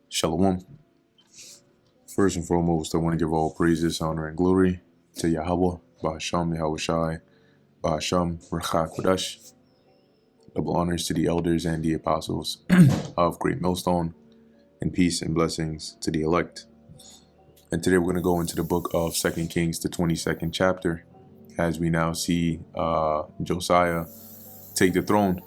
Shalom. First and foremost, I want to give all praises, honor, and glory to Yahweh, Ba'asham Yahushai, Ba'asham Rechak Kodash. Double honors to the elders and the apostles of Great Millstone, and peace and blessings to the elect. And today we're going to go into the book of 2 Kings, the 22nd chapter, as we now see Josiah take the throne,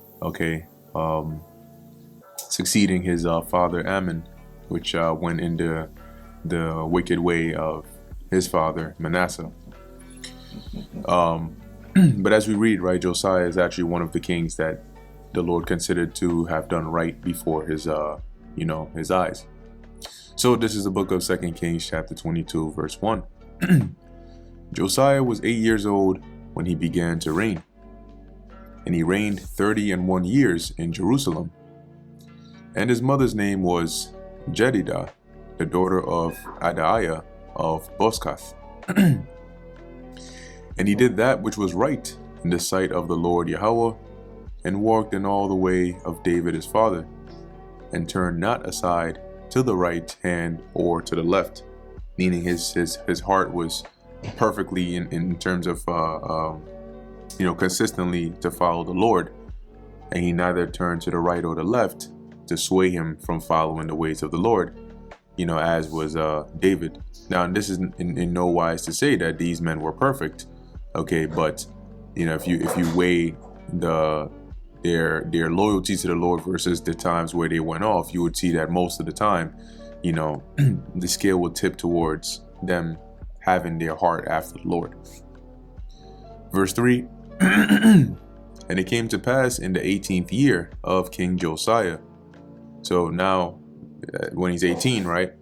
succeeding his father Ammon, which went into the wicked way of his father Manasseh. But as we read, right, Josiah is actually one of the kings that the Lord considered to have done right before his his eyes. So this is the book of 2 Kings chapter 22 verse 1. Josiah was 8 years old when he began to reign, and he reigned 31 years in Jerusalem. And his mother's name was Jedidah, the daughter of Adaiah of Boskath. And he did that which was right in the sight of the Lord Yahweh, and walked in all the way of David his father, and turned not aside to the right hand or to the left, meaning his heart was perfectly in terms of consistently to follow the Lord, and he neither turned to the right or the left to sway him from following the ways of the Lord, as was David. Now, this is in no wise to say that these men were perfect, but if you weigh their loyalty to the Lord versus the times where they went off, you would see that most of the time, the scale would tip towards them having their heart after the Lord. Verse 3, and it came to pass in the 18th year of King Josiah. So now, when he's 18, right,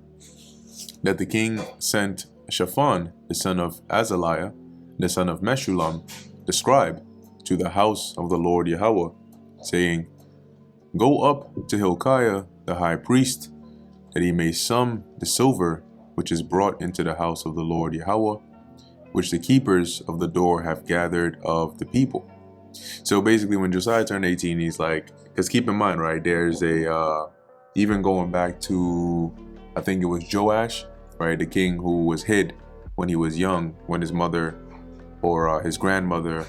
that the king sent Shaphan, the son of Azaliah, the son of Meshullam, the scribe, to the house of the Lord Yahweh, saying, Go up to Hilkiah the high priest, that he may sum the silver which is brought into the house of the Lord Yahweh, which the keepers of the door have gathered of the people. So basically, when Josiah turned 18, he's like, because keep in mind, right, there's even going back to, I think it was Joash, right, the king who was hid when he was young, when his mother or his grandmother,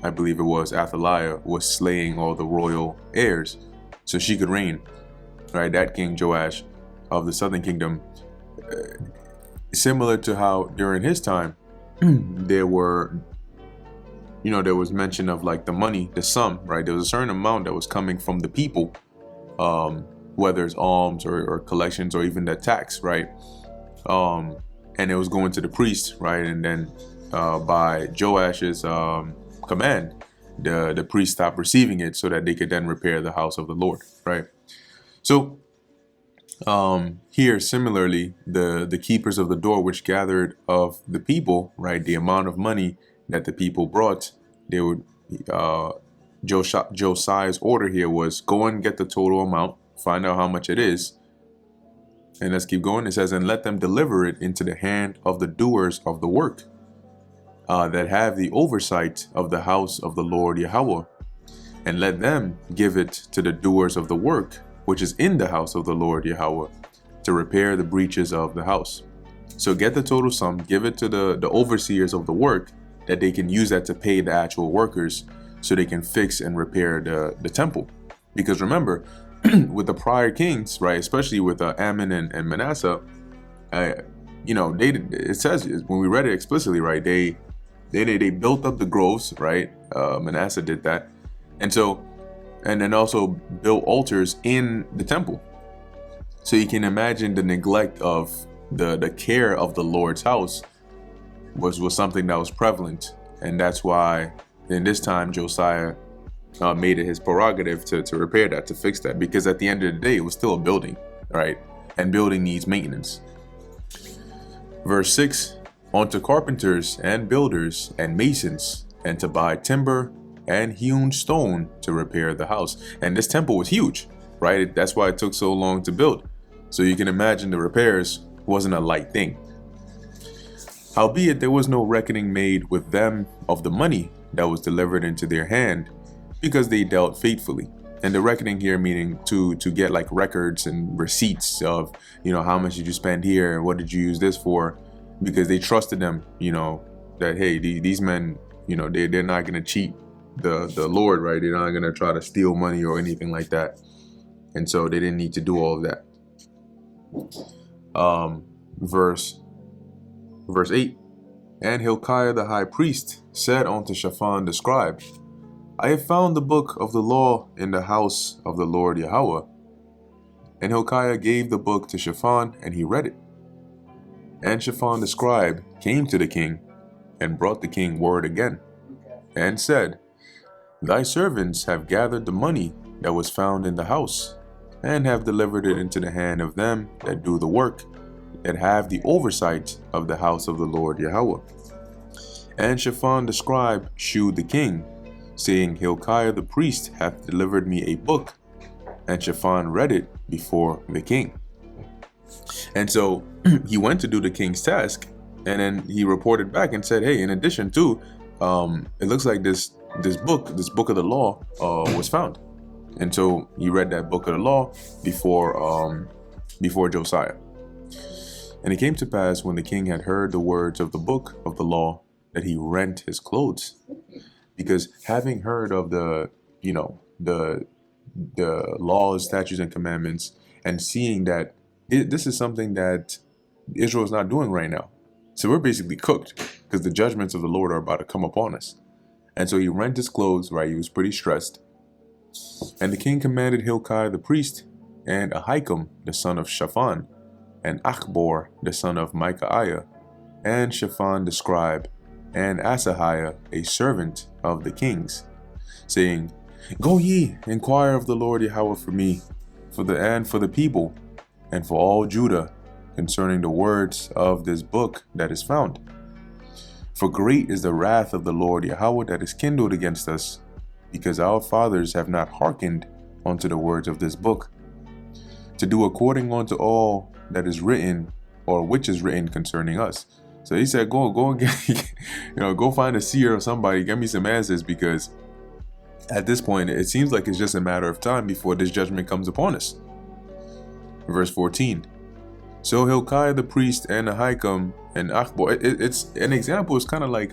I believe it was Athaliah, was slaying all the royal heirs so she could reign, right? That King Joash of the southern kingdom, similar to how during his time there was mention of like the money, the sum, right? There was a certain amount that was coming from the people, whether it's alms or collections or even the tax, right? And it was going to the priest, right? And then by Joash's command, the priest stopped receiving it so that they could then repair the house of the Lord, right? So here, similarly, the keepers of the door, which gathered of the people, right, the amount of money that the people brought, they would Josiah's order here was go and get the total amount, find out how much it is, and let's keep going. It says, and let them deliver it into the hand of the doers of the work, that have the oversight of the house of the Lord Yahweh, and let them give it to the doers of the work which is in the house of the Lord Yahweh, to repair the breaches of the house. So get the total sum, give it to the overseers of the work, that they can use that to pay the actual workers so they can fix and repair the temple. Because remember, with the prior kings, right, especially with Ammon and Manasseh, it says, when we read it explicitly, right, they built up the groves, right? Manasseh did that. And then also built altars in the temple. So you can imagine the neglect of the care of the Lord's house was something that was prevalent. And that's why in this time Josiah made it his prerogative to repair that, to fix that. Because at the end of the day, it was still a building, right? And building needs maintenance. Verse 6, unto carpenters and builders and masons, and to buy timber and hewn stone to repair the house. And this temple was huge, right? That's why it took so long to build. So you can imagine the repairs wasn't a light thing. Howbeit there was no reckoning made with them of the money that was delivered into their hand, because they dealt faithfully. And the reckoning here meaning to get like records and receipts of, how much did you spend here and what did you use this for, because they trusted them, that, hey, these men, they're not going to cheat the Lord, right? They're not going to try to steal money or anything like that. And so they didn't need to do all of that. Verse 8. And Hilkiah the high priest said unto Shaphan the scribe, I have found the book of the law in the house of the Lord Yahweh. And Hilkiah gave the book to Shaphan, and he read it. And Shaphan the scribe came to the king, and brought the king word again, and said, Thy servants have gathered the money that was found in the house, and have delivered it into the hand of them that do the work, that have the oversight of the house of the Lord Yahweh. And Shaphan the scribe shewed the king, saying, Hilkiah the priest hath delivered me a book. And Shaphan read it before the king. And so he went to do the king's task, and then he reported back and said, hey, in addition to, it looks like this book of the law was found. And so he read that book of the law before Josiah. And it came to pass, when the king had heard the words of the book of the law, that he rent his clothes, because having heard of the laws, statutes, and commandments, and seeing that this is something that Israel is not doing right now. So we're basically cooked, because the judgments of the Lord are about to come upon us. And so he rent his clothes, right? He was pretty stressed. And the king commanded Hilkiah the priest, and Ahikam the son of Shaphan, and Achbor the son of Micaiah, and Shaphan the scribe, and Asahiah a servant of the king's, saying, Go ye, inquire of the Lord Yahweh for me, for the people, and for all Judah, concerning the words of this book that is found. For great is the wrath of the Lord Yahweh that is kindled against us, because our fathers have not hearkened unto the words of this book, to do according unto all that is written, or which is written concerning us. So he said, go and get, go find a seer or somebody, get me some answers, because at this point, it seems like it's just a matter of time before this judgment comes upon us. Verse 14. So Hilkiah the priest and Ahikam and Achbor, it's an example. It's kind of like,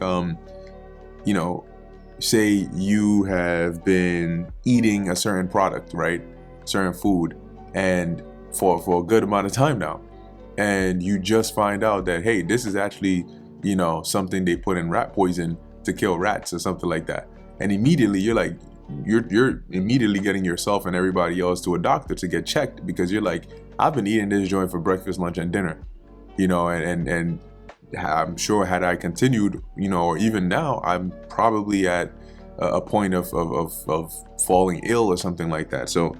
say you have been eating a certain product, right? Certain food, and for a good amount of time now. And you just find out that, hey, this is actually, something they put in rat poison to kill rats or something like that. And immediately you're like, you're immediately getting yourself and everybody else to a doctor to get checked, because you're like, I've been eating this joint for breakfast, lunch, and dinner, and I'm sure had I continued, or even now, I'm probably at a point of falling ill or something like that. So,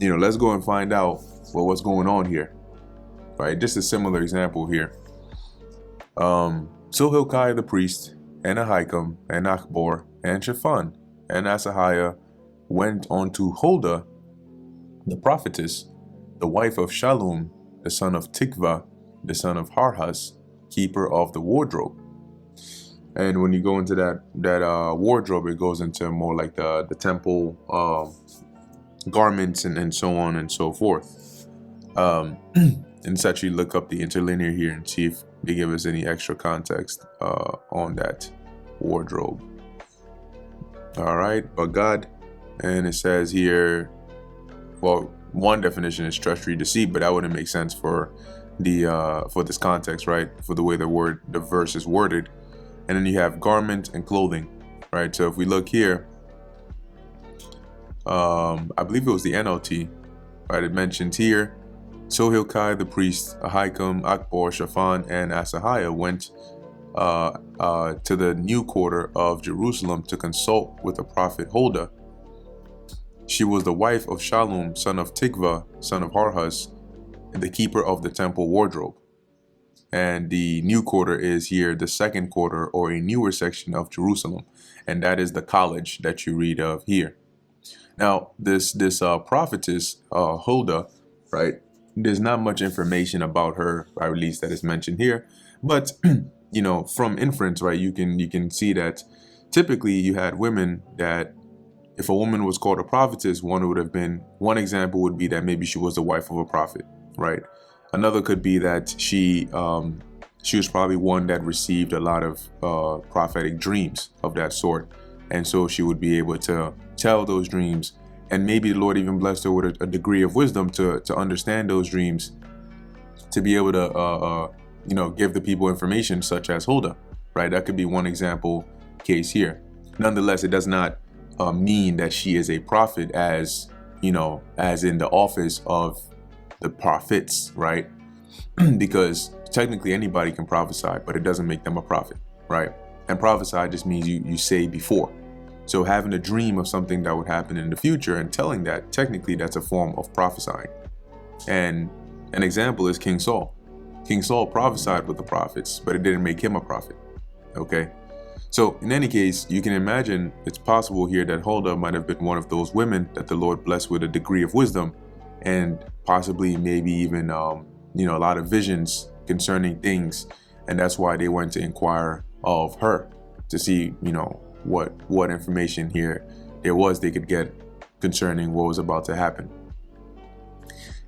let's go and find out what's going on here. Right, just a similar example here. So Hilkiah the priest, and Ahikam, and Achbor, and Shaphan, and Asahiah went unto Huldah, the prophetess, the wife of Shallum, the son of Tikvah, the son of Harhas, keeper of the wardrobe. And when you go into that wardrobe, it goes into more like the temple garments and so on and so forth. And let's actually look up the interlinear here and see if they give us any extra context on that wardrobe. All right, but God, and it says here, well, one definition is treachery, deceit, but that wouldn't make sense for this context, right? For the way the verse is worded. And then you have garment and clothing, right? So if we look here, I believe it was the NLT, right? It mentions here, so Hilkiah the priest, Ahikam, Achbor, Shaphan, and Asahiah went to the new quarter of Jerusalem to consult with the prophet Huldah. She was the wife of Shallum, son of Tikvah, son of Harhas, the keeper of the temple wardrobe. And the new quarter is here, the second quarter, or a newer section of Jerusalem, and that is the college that you read of here. Now, this prophetess Huldah, right? There's not much information about her, or at least that is mentioned here, but from inference, right, you can see that typically you had women that if a woman was called a prophetess, one example would be that maybe she was the wife of a prophet, right? Another could be that she was probably one that received a lot of prophetic dreams of that sort. And so she would be able to tell those dreams. And maybe the Lord even blessed her with a degree of wisdom to understand those dreams, to be able to, give the people information such as Huldah, right? That could be one example case here. Nonetheless, it does not mean that she is a prophet as in the office of the prophets, right? Because technically anybody can prophesy, but it doesn't make them a prophet, right? And prophesy just means you say before. So having a dream of something that would happen in the future and telling that, technically that's a form of prophesying. And an example is King Saul. King Saul prophesied with the prophets, but it didn't make him a prophet. Okay? So in any case, you can imagine it's possible here that Huldah might have been one of those women that the Lord blessed with a degree of wisdom, and possibly maybe even a lot of visions concerning things. And that's why they went to inquire of her to see, what information here there was they could get concerning what was about to happen.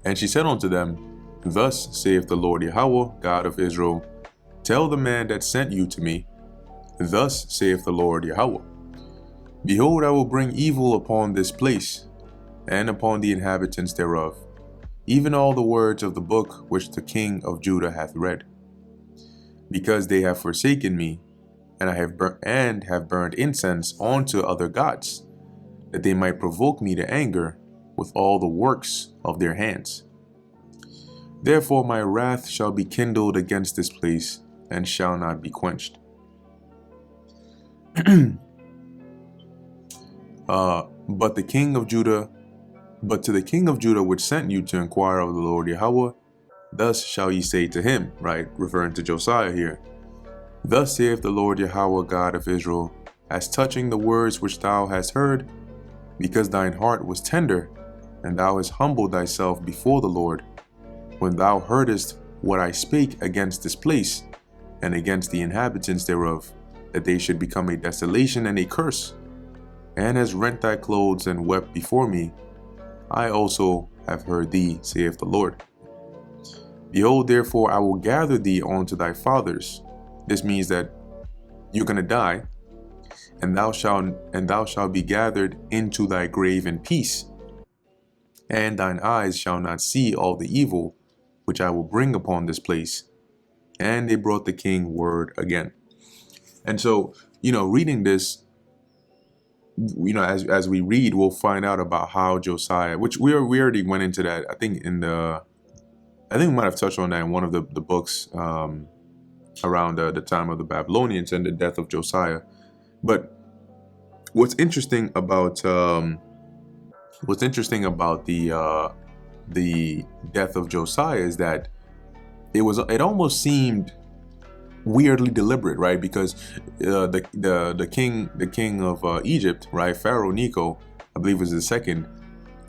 And she said unto them, Thus saith the Lord Yahweh, God of Israel, tell the man that sent you to me, Thus saith the Lord Yahweh, Behold, I will bring evil upon this place, and upon the inhabitants thereof, even all the words of the book which the king of Judah hath read. Because they have forsaken me, and have burned incense unto other gods, that they might provoke me to anger with all the works of their hands. Therefore my wrath shall be kindled against this place, and shall not be quenched. But to the king of Judah which sent you to inquire of the Lord Yahweh, thus shall ye say to him, right? Referring to Josiah here. Thus saith the Lord Yahweh, God of Israel, as touching the words which thou hast heard, because thine heart was tender, and thou hast humbled thyself before the Lord, when thou heardest what I spake against this place, and against the inhabitants thereof, that they should become a desolation and a curse, and hast rent thy clothes and wept before me, I also have heard thee, saith the Lord. Behold, therefore, I will gather thee unto thy fathers. This means that you're going to die, and thou shalt be gathered into thy grave in peace, and thine eyes shall not see all the evil which I will bring upon this place. And they brought the king word again. And so, reading this, as we read, we'll find out about how Josiah, which we already went into that. I think we might have touched on that in one of the books around the time of the Babylonians and the death of Josiah. But what's interesting about the death of Josiah is that it almost seemed weirdly deliberate, right? Because the king of Egypt, right, Pharaoh Necho, I believe was the second,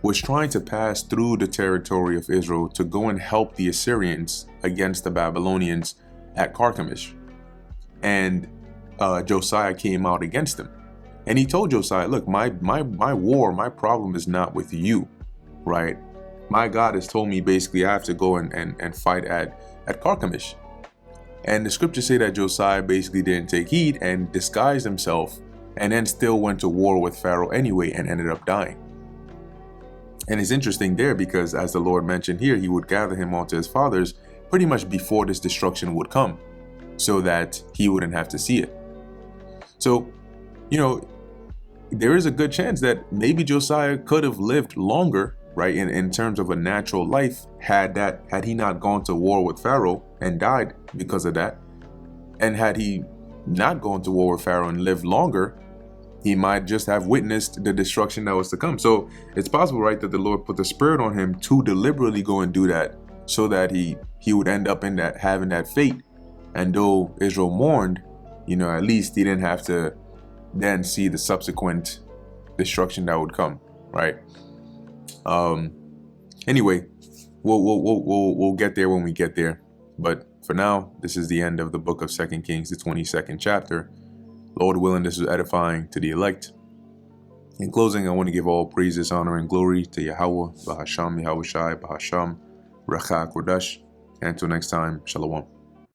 was trying to pass through the territory of Israel to go and help the Assyrians against the Babylonians at Carchemish. And Josiah came out against him. And he told Josiah, look, my problem is not with you, right? My God has told me basically I have to go and fight at Carchemish. And the scriptures say that Josiah basically didn't take heed and disguised himself, and then still went to war with Pharaoh anyway and ended up dying. And it's interesting there because, as the Lord mentioned here, he would gather him onto his fathers pretty much before this destruction would come, so that he wouldn't have to see it. So, there is a good chance that maybe Josiah could have lived longer, right, in terms of a natural life, had he not gone to war with Pharaoh and died because of that. And had he not gone to war with Pharaoh and lived longer, he might just have witnessed the destruction that was to come. So it's possible, right, that the Lord put the spirit on him to deliberately go and do that, so that he would end up in that, having that fate. And though Israel mourned, at least he didn't have to then see the subsequent destruction that would come, right? Anyway, we'll get there when we get there. But for now, this is the end of the book of 2 Kings, the 22nd chapter. Lord willing, this is edifying to the elect. In closing, I want to give all praises, honor, and glory to Yahweh, Bahasham, Yahushai, Bahasham, Racha Kodash. And until next time, Shalom.